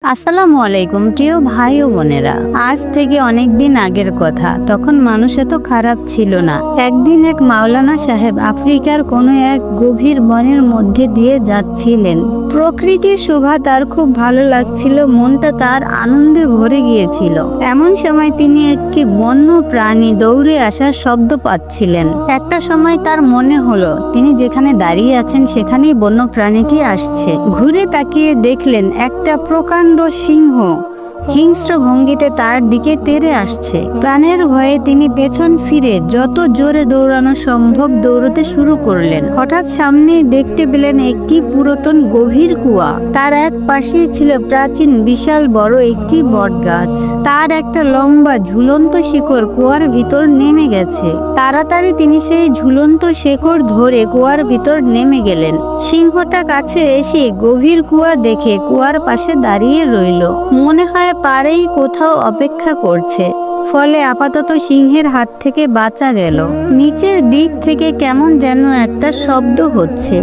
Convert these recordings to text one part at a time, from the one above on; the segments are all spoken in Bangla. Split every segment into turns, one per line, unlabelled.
আসসালামু আলাইকুম প্রিয় ভাই ও বোনেরা। আজ থেকে অনেক দিন আগের কথা, তখন মানুষ এত খারাপ ছিল না। একদিন এক মাওলানা সাহেব আফ্রিকার কোনো এক গভীর বনের মধ্যে দিয়ে যাচ্ছিলেন। প্রকৃতির শোভা তার খুব ভালো লাগছিল, মনটা তার আনন্দে ভরে গিয়েছিল। এমন সময় তিনি একটি বন্য প্রাণী দৌড়ে আসার শব্দ পাচ্ছিলেন। একটা সময় তার মনে হলো তিনি যেখানে দাঁড়িয়ে আছেন সেখানেই বন্য প্রাণীটি আসছে। ঘুরে তাকিয়ে দেখলেন একটা প্রকাণ্ড সিংহ হিংস্র ভঙ্গিতে তার দিকে তেড়ে আসছে। প্রাণের ভয়ে তিনি পেছন ফিরে যত জোরে দৌড়ানো সম্ভব দৌড়তে শুরু করলেন। হঠাৎ সামনে দেখতে পেলেন একটি পুরাতন গভীর কুয়া। তার এক পাশেই ছিল প্রাচীন বিশাল বড় একটি বটগাছ। তার একটা লম্বা ঝুলন্ত শিকড় কুয়ার ভিতর নেমে গেছে। তাড়াতাড়ি তিনি সেই ঝুলন্ত শিকড় ধরে কুয়ার ভিতর নেমে গেলেন। সিংহটা কাছে এসে গভীর কুয়া দেখে কুয়ার পাশে দাঁড়িয়ে রইল। মনে হয় পারেই কোথাও অপেক্ষা করছে, ফলে আপাতত সিংহের হাত থেকে বাঁচা গেল। নিচের দিক থেকে কেমন যেন একটা শব্দ হচ্ছে।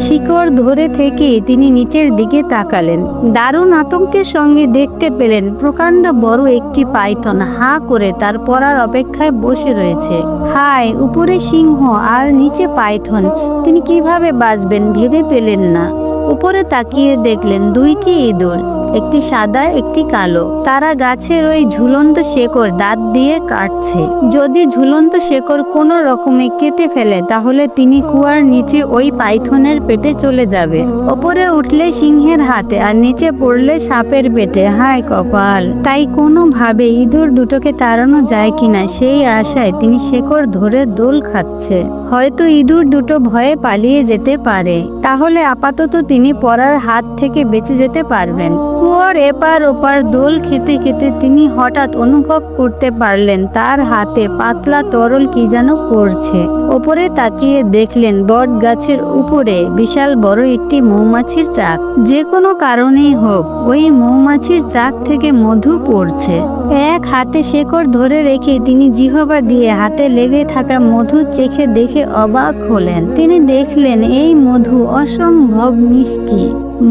শিকড় ধরে থেকে তিনি নিচের দিকে তাকালেন। দারুণ আতঙ্কের সঙ্গে দেখতে পেলেন প্রকাণ্ড বড় একটি পাইথন হা করে তার পড়ার অপেক্ষায় বসে রয়েছে। হায়, উপরে সিংহ আর নিচে পাইথন, তিনি কিভাবে বাঁচবেন ভেবে পেলেন না। উপরে তাকিয়ে দেখলেন দুইটি ইঁদুর, একটি সাদা একটি কালো। তারা গাছের ওই ঝুলন্ত শেকড় দাঁত দিয়ে কাটছে। যদি ঝুলন্ত শেকড় কোনো রকমে কেটে ফেলে তাহলে তিনি কুয়ার নিচে ওই পাইথনের পেটে চলে যাবে। ওপরে উঠলে সিংহের হাতে আর নিচে পড়লে সাপের পেটে। হায় কপাল! তাই কোনোভাবে ইঁদুর দুটোকে তাড়ানো যায় কিনা সেই আশায় তিনি শেকড় ধরে দোল খাচ্ছে। হয়তো ইঁদুর দুটো ভয়ে পালিয়ে যেতে পারে, তাহলে আপাতত তিনি পড়ার হাত থেকে বেঁচে যেতে পারবেন। কুয়ার এপার ওপার দোল খেতে খেতে তিনি হঠাৎ অনুভব করতে পারলেন তার হাতে পাতলা তরল কি যেন পড়ছে। ওপরে তাকিয়ে দেখলেন বট গাছের উপরে বিশাল বড় একটি মৌমাছির চাক। যে কোনো কারণেই হোক ওই মৌমাছির চাক থেকে মধু পড়ছে। এক হাতে শেকড় ধরে রেখে তিনি জিহ্বা দিয়ে হাতে লেগে থাকা মধু চেখে দেখে অবাক হলেন। তিনি দেখলেন এই মধু অসম্ভব মিষ্টি।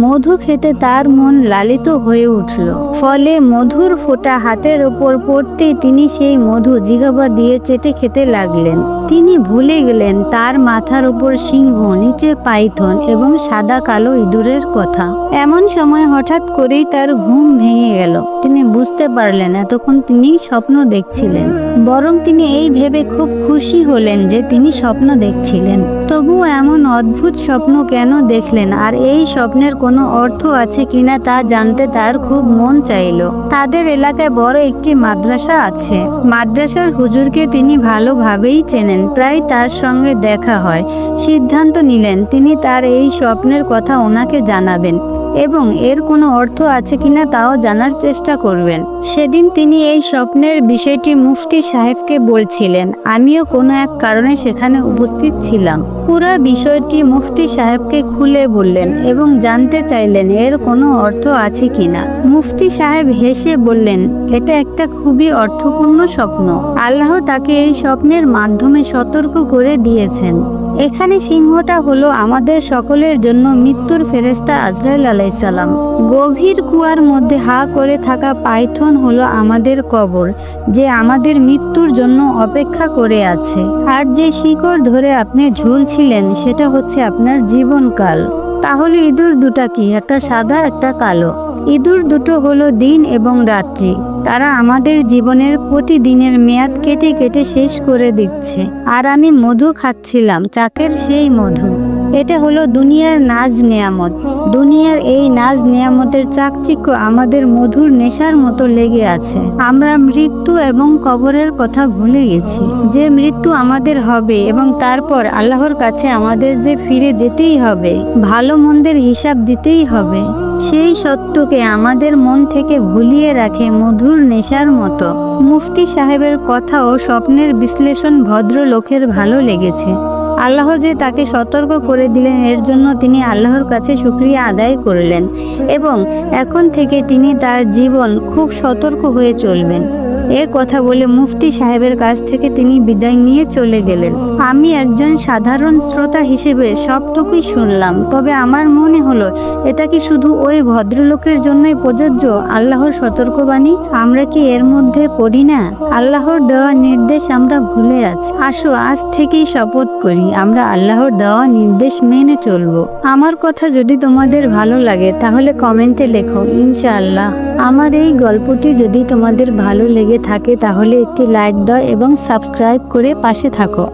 মধু খেতে তার মন লালিত হয়ে উঠল। ফলে মধুর ফোঁটা হাতের ওপর পড়তেই তিনি সেই মধু জিহ্বা দিয়ে চেটে খেতে লাগলেন। তিনি ভুলে গেলেন তার মাথার উপর সিংহ, নিচে পাইথন এবং সাদা কালো ইঁদুরের কথা। এমন সময় হঠাৎ করেই তার ঘুম ভেঙে গেল। তিনি বুঝতে পারলেন এতক্ষণ তিনি স্বপ্ন দেখছিলেন। বরং তিনি এই ভেবে খুব খুশি হলেন যে তিনি স্বপ্ন দেখছিলেন। তবু এমন অদ্ভুত স্বপ্ন কেন দেখলেন আর এই স্বপ্নের কোনো অর্থ আছে কিনা তা জানতে তার খুব মন চাইল। তাদের এলাকায় বড় একটি মাদ্রাসা আছে। মাদ্রাসার হুজুরকে তিনি ভালোভাবেই চেনেন, প্রায় তার সঙ্গে দেখা হয়। সিদ্ধান্ত নিলেন তিনি তার এই স্বপ্নের কথা ওনাকে জানাবেন এবং এর কোনো অর্থ আছে কিনা তাও জানার চেষ্টা করবেন। সেদিন তিনি এই স্বপ্নের বিষয়টি মুফতি সাহেবকে বলছিলেন। আমিও কোনো এক কারণে সেখানে উপস্থিত ছিলাম। পুরো বিষয়টি মুফতি সাহেবকে খুলে বললেন এবং জানতে চাইলেন এর কোনো অর্থ আছে কিনা। মুফতি সাহেব হেসে বললেন, এটা একটা খুবই অর্থপূর্ণ স্বপ্ন। আল্লাহ তাকে এই স্বপ্নের মাধ্যমে সতর্ক করে দিয়েছেন। এখানে সিংহটা হলো আমাদের সকলের জন্য মৃত্যুর ফেরেশতা আজরাইল আলাইহিস সালাম। গভীর কুয়ার মধ্যে হা করে থাকা পাইথন হলো আমাদের কবর, যে আমাদের মৃত্যুর জন্য অপেক্ষা করে আছে। আর যে শিকড় ধরে আপনি ঝুলছিলেন সেটা হচ্ছে আপনার জীবনকাল। তাহলে ইঁদুর দুটা কি? একটা সাদা একটা কালো। ইঁদুর দুটো হলো দিন এবং রাত্রি। তারা আমাদের জীবনের প্রতিদিনের মেয়াদ কেটে কেটে শেষ করে দিচ্ছে। আর আমি মধু খাচ্ছিলাম, চাকের সেই মধু। এটা হলো দুনিয়ার নাজ নেয়ামত। দুনিয়ার এই নাজ নেয়ামতের চাকচিক্য আমাদের মধুর নেশার মতো লেগে আছে। আমরা মৃত্যু এবং কবরের কথা ভুলে গেছি, যে মৃত্যু আমাদের হবে এবং তারপর আল্লাহর কাছে আমাদের যে ফিরে যেতেই হবে, ভালো মন্দের হিসাব দিতেই হবে। সেই সত্যকে আমাদের মন থেকে ভুলিয়ে রাখে মধুর নেশার মতো। মুফতি সাহেবের কথা ও স্বপ্নের বিশ্লেষণ ভদ্রলোকের ভালো লেগেছে। আল্লাহ যে তাকে সতর্ক করে দিলেন এর জন্য তিনি আল্লাহর কাছে শুকরিয়া আদায় করলেন এবং এখন থেকে তিনি তার জীবন খুব সতর্ক হয়ে চলবেন। এ কথা বলে মুফতি সাহেবের কাছ থেকে তিনি বিদায় নিয়ে চলে গেলেন। আমি একজন সাধারণ শ্রোতা হিসেবে সবটুকুই শুনলাম, তবে আমার মনে হলো এটা কি শুধু ওই ভদ্রলোকের জন্যই প্রযোজ্য? আল্লাহর সতর্কবাণী আমরা কি এর মধ্যে পড়ি না? আল্লাহর দেওয়া নির্দেশ আমরা ভুলে আছি। আসো আজ থেকেই শপথ করি আমরা আল্লাহর দেওয়া নির্দেশ মেনে চলবো। আমার কথা যদি তোমাদের ভালো লাগে তাহলে কমেন্টে লেখো ইনশাআল্লাহ। আমার এই গল্পটি যদি তোমাদের ভালো লেগে থাকে তাহলে একটি লাইক দাও এবং সাবস্ক্রাইব করে পাশে থাকো।